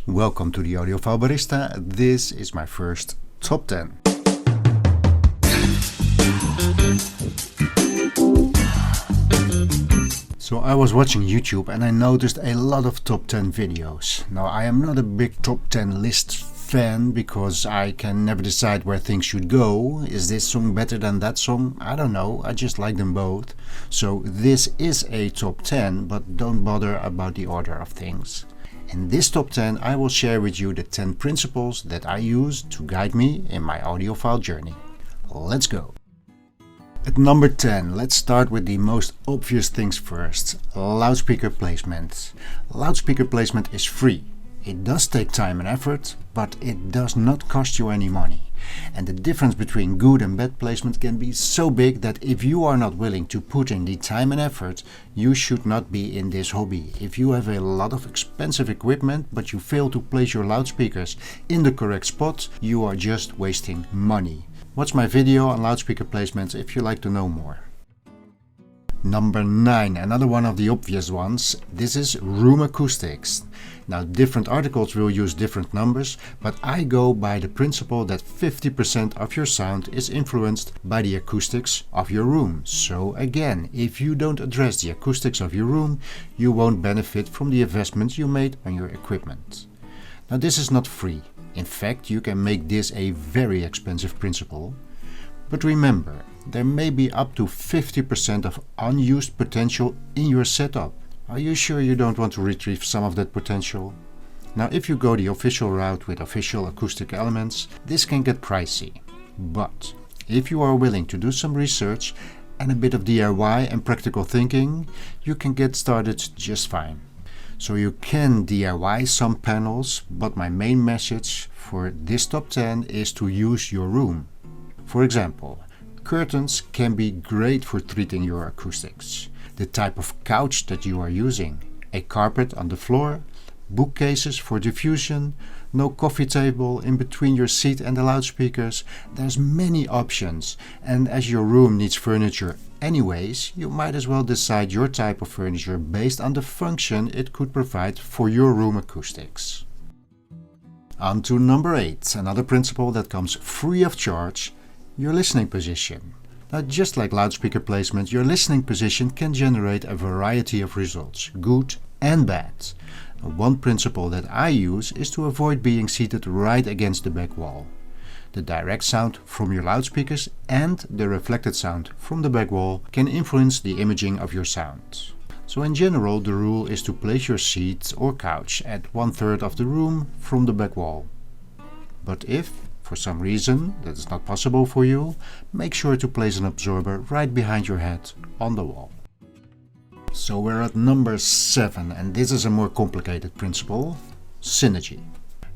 Welcome to the Audiophile Barista. This is my first top 10. So I was watching YouTube and I noticed a lot of top 10 videos. Now I am not a big top 10 list fan because I can never decide where things should go. Is this song better than that song? I don't know, I just like them both. So this is a top 10, but don't bother about the order of things. In this top 10 I will share with you the 10 principles that I use to guide me in my audiophile journey. Let's go! At number 10, let's start with the most obvious things first. Loudspeaker placement. Loudspeaker placement is free. It does take time and effort, but it does not cost you any money. And the difference between good and bad placement can be so big that if you are not willing to put in the time and effort, you should not be in this hobby. If you have a lot of expensive equipment but you fail to place your loudspeakers in the correct spot, you are just wasting money. Watch my video on loudspeaker placements if you like to know more. Number 9, another one of the obvious ones. This is room acoustics. Now different articles will use different numbers, but I go by the principle that 50% of your sound is influenced by the acoustics of your room. So again, if you don't address the acoustics of your room, you won't benefit from the investment you made on your equipment. Now this is not free. In fact, you can make this a very expensive principle. But remember, there may be up to 50% of unused potential in your setup. Are you sure you don't want to retrieve some of that potential? Now, if you go the official route with official acoustic elements, this can get pricey. But if you are willing to do some research and a bit of DIY and practical thinking, you can get started just fine. So you can DIY some panels, but my main message for this top 10 is to use your room. For example, curtains can be great for treating your acoustics. The type of couch that you are using, a carpet on the floor, bookcases for diffusion, no coffee table in between your seat and the loudspeakers. There's many options, and as your room needs furniture anyways, you might as well decide your type of furniture based on the function it could provide for your room acoustics. On to number 8, another principle that comes free of charge. Your listening position. Now, just like loudspeaker placement, your listening position can generate a variety of results, good and bad. One principle that I use is to avoid being seated right against the back wall. The direct sound from your loudspeakers and the reflected sound from the back wall can influence the imaging of your sound. So in general, the rule is to place your seat or couch at 1/3 of the room from the back wall. But if for some reason that is not possible for you, make sure to place an absorber right behind your head on the wall. So we're at number 7, and this is a more complicated principle: synergy.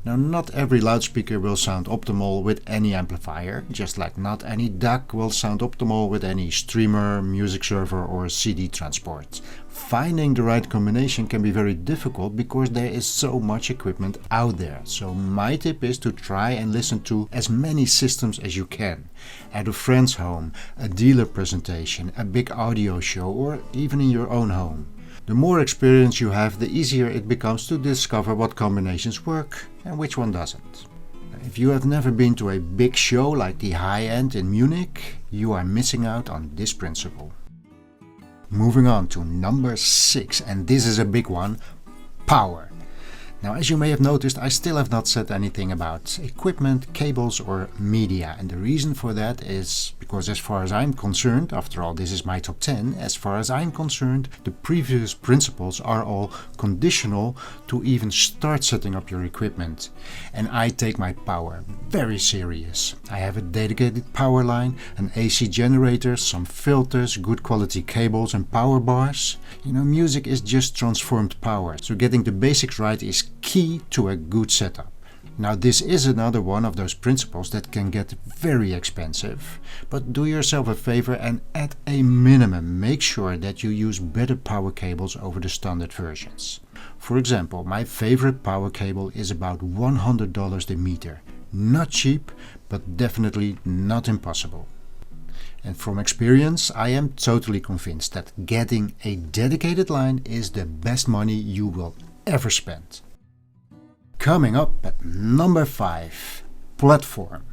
Now, not every loudspeaker will sound optimal with any amplifier, just like not any DAC will sound optimal with any streamer, music server or CD transport. Finding the right combination can be very difficult because there is so much equipment out there. So my tip is to try and listen to as many systems as you can. At a friend's home, a dealer presentation, a big audio show, or even in your own home. The more experience you have, the easier it becomes to discover what combinations work and which one doesn't. If you have never been to a big show like the High End in Munich, you are missing out on this principle. Moving on to number 6, and this is a big one: power. Now, as you may have noticed, I still have not said anything about equipment, cables or media, and the reason for that is because as far as I'm concerned, after all this is my top 10, as far as I'm concerned, the previous principles are all conditional to even start setting up your equipment. And I take my power very serious. I have a dedicated power line, an AC generator, some filters, good quality cables and power bars. You know, music is just transformed power, so getting the basics right is key to a good setup. Now, this is another one of those principles that can get very expensive, but do yourself a favor and at a minimum make sure that you use better power cables over the standard versions. For example, my favorite power cable is about $100 a meter. Not cheap, but definitely not impossible. And from experience, I am totally convinced that getting a dedicated line is the best money you will ever spend. Coming up at number 5, platform.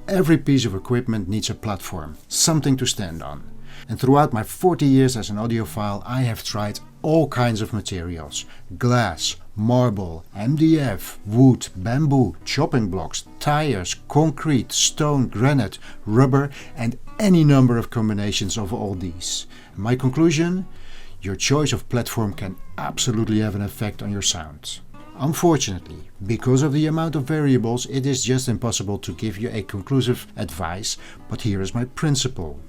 Every piece of equipment needs a platform, something to stand on. And throughout my 40 years as an audiophile, I have tried all kinds of materials: glass, marble, MDF, wood, bamboo, chopping blocks, tires, concrete, stone, granite, rubber, and any number of combinations of all these. My conclusion? Your choice of platform can absolutely have an effect on your sound. Unfortunately, because of the amount of variables, it is just impossible to give you a conclusive advice, but here is my principle.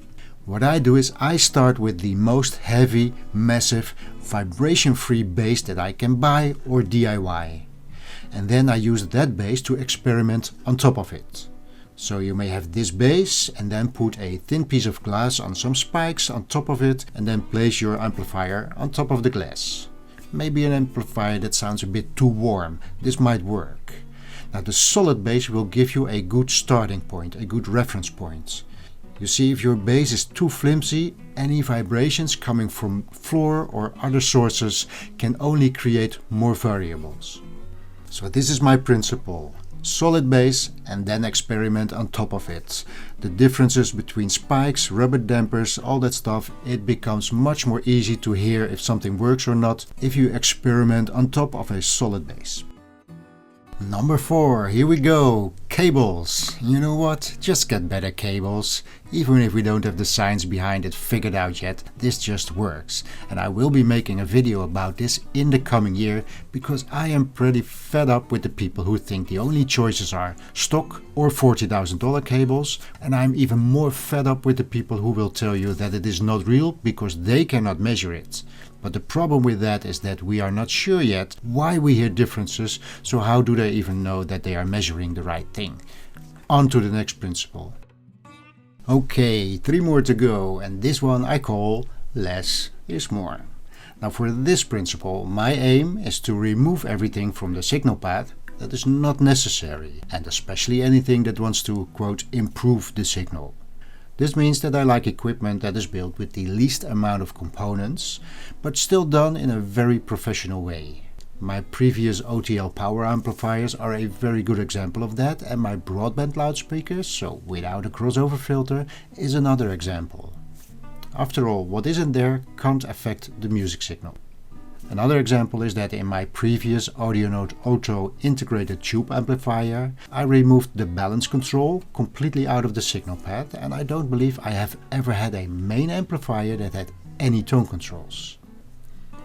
What I do is I start with the most heavy, massive, vibration-free bass that I can buy or DIY. And then I use that bass to experiment on top of it. So you may have this bass and then put a thin piece of glass on some spikes on top of it and then place your amplifier on top of the glass. Maybe an amplifier that sounds a bit too warm. This might work. Now the solid bass will give you a good starting point, a good reference point. You see, if your bass is too flimsy, any vibrations coming from floor or other sources can only create more variables. So this is my principle. Solid bass and then experiment on top of it. The differences between spikes, rubber dampers, all that stuff, it becomes much more easy to hear if something works or not if you experiment on top of a solid bass. Number 4, here we go, cables. You know what? Just get better cables. Even if we don't have the science behind it figured out yet, this just works. And I will be making a video about this in the coming year because I am pretty fed up with the people who think the only choices are stock or $40,000 cables. And I'm even more fed up with the people who will tell you that it is not real because they cannot measure it. But the problem with that is that we are not sure yet why we hear differences, so how do they even know that they are measuring the right thing? On to the next principle. Okay, 3 more to go, and this one I call less is more. Now for this principle, my aim is to remove everything from the signal path that is not necessary, and especially anything that wants to, quote, improve the signal. This means that I like equipment that is built with the least amount of components, but still done in a very professional way. My previous OTL power amplifiers are a very good example of that, and my broadband loudspeakers, so without a crossover filter, is another example. After all, what isn't there can't affect the music signal. Another example is that in my previous AudioNote Auto integrated tube amplifier, I removed the balance control completely out of the signal path, and I don't believe I have ever had a main amplifier that had any tone controls.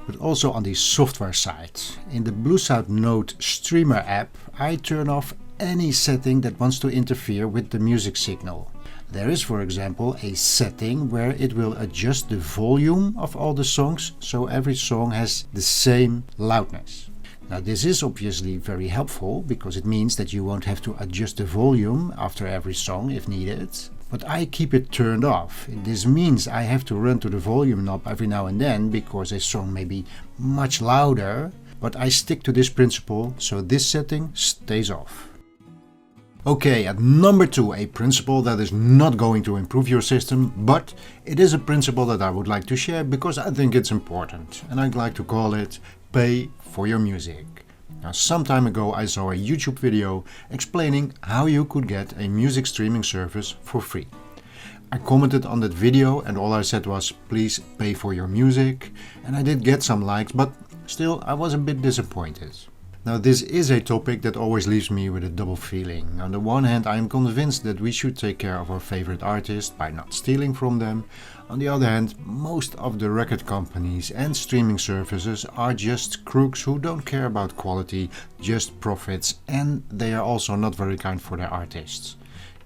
But also on the software side, in the Bluesound Note Streamer app, I turn off any setting that wants to interfere with the music signal. There is, for example, a setting where it will adjust the volume of all the songs so every song has the same loudness. Now this is obviously very helpful because it means that you won't have to adjust the volume after every song if needed. But I keep it turned off. This means I have to run to the volume knob every now and then because a song may be much louder, but I stick to this principle, so this setting stays off. Okay, at number 2, a principle that is not going to improve your system, but it is a principle that I would like to share because I think it's important, and I'd like to call it pay for your music. Now, some time ago I saw a YouTube video explaining how you could get a music streaming service for free. I commented on that video and all I said was, please pay for your music, and I did get some likes, but still I was a bit disappointed. Now this is a topic that always leaves me with a double feeling. On the one hand, I am convinced that we should take care of our favorite artists by not stealing from them. On the other hand, most of the record companies and streaming services are just crooks who don't care about quality, just profits, and they are also not very kind for their artists.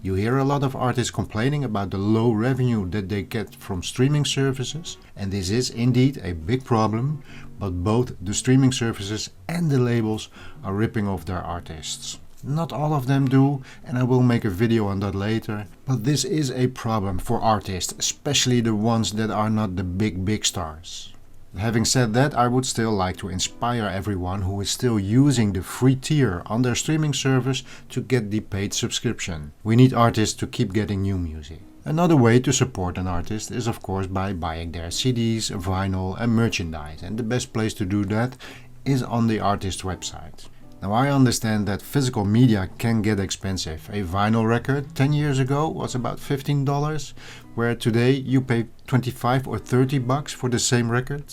You hear a lot of artists complaining about the low revenue that they get from streaming services, and this is indeed a big problem, but both the streaming services and the labels are ripping off their artists. Not all of them do, and I will make a video on that later, but this is a problem for artists, especially the ones that are not the big stars. Having said that, I would still like to inspire everyone who is still using the free tier on their streaming service to get the paid subscription. We need artists to keep getting new music. Another way to support an artist is of course by buying their CDs, vinyl and merchandise, and the best place to do that is on the artist's website. Now I understand that physical media can get expensive. A vinyl record 10 years ago was about $15, where today you pay 25 or 30 bucks for the same record.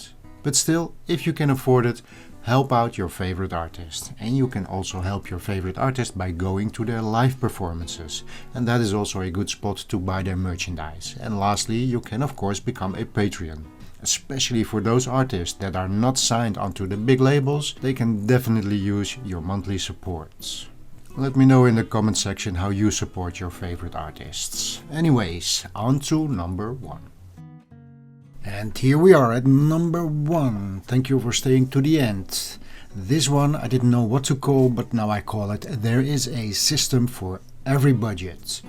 But still, if you can afford it, help out your favorite artist. And you can also help your favorite artist by going to their live performances. And that is also a good spot to buy their merchandise. And lastly, you can of course become a Patreon. Especially for those artists that are not signed onto the big labels, they can definitely use your monthly supports. Let me know in the comment section how you support your favorite artists. Anyways, on to number 1. And here we are at number 1. Thank you for staying to the end. This one I didn't know what to call, but now I call it There is a System for Every Budget.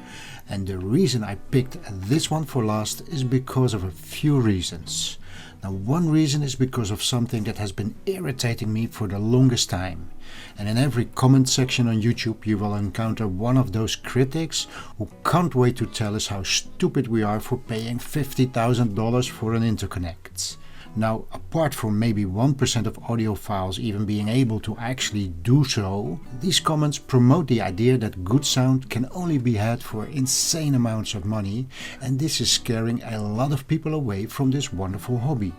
And the reason I picked this one for last is because of a few reasons. Now, one reason is because of something that has been irritating me for the longest time. And in every comment section on YouTube you will encounter one of those critics who can't wait to tell us how stupid we are for paying $50,000 for an interconnect. Now, apart from maybe 1% of audiophiles even being able to actually do so, these comments promote the idea that good sound can only be had for insane amounts of money, and this is scaring a lot of people away from this wonderful hobby.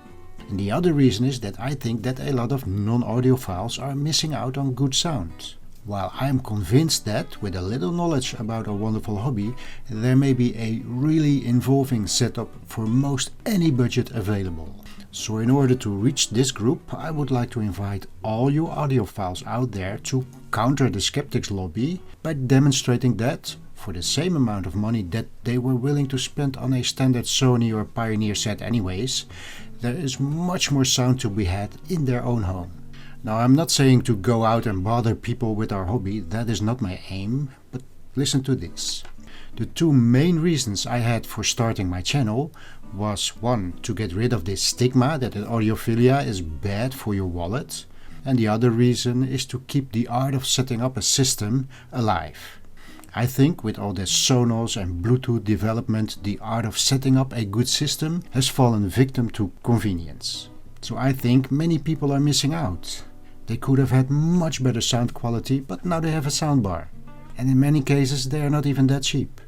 And the other reason is that I think that a lot of non-audiophiles are missing out on good sound. While I am convinced that, with a little knowledge about a wonderful hobby, there may be a really involving setup for most any budget available. So in order to reach this group, I would like to invite all you audiophiles out there to counter the skeptics lobby by demonstrating that, for the same amount of money that they were willing to spend on a standard Sony or Pioneer set anyways, there is much more sound to be had in their own home. Now, I'm not saying to go out and bother people with our hobby, that is not my aim, but listen to this. The two main reasons I had for starting my channel was, one, to get rid of this stigma that audiophilia is bad for your wallet, and the other reason is to keep the art of setting up a system alive. I think with all this Sonos and Bluetooth development, the art of setting up a good system has fallen victim to convenience. So I think many people are missing out. They could have had much better sound quality, but now they have a soundbar. And in many cases they are not even that cheap.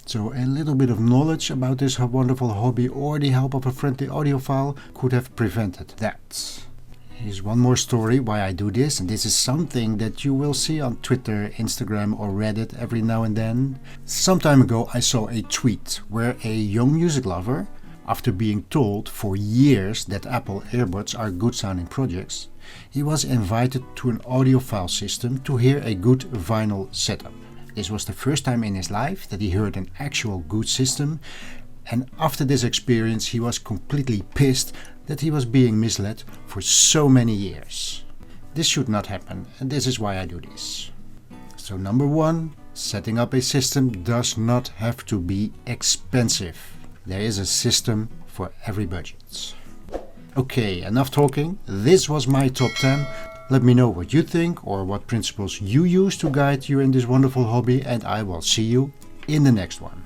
So a little bit of knowledge about this wonderful hobby or the help of a friendly audiophile could have prevented that. Here's one more story why I do this, and this is something that you will see on Twitter, Instagram or Reddit every now and then. Some time ago I saw a tweet where a young music lover, after being told for years that Apple earbuds are good sounding projects, he was invited to an audiophile system to hear a good vinyl setup. This was the first time in his life that he heard an actual good system, and after this experience he was completely pissed that he was being misled for so many years. This should not happen, and this is why I do this. So number 1, setting up a system does not have to be expensive. There is a system for every budget. Okay, enough talking. This was my top 10. Let me know what you think or what principles you use to guide you in this wonderful hobby, and I will see you in the next one.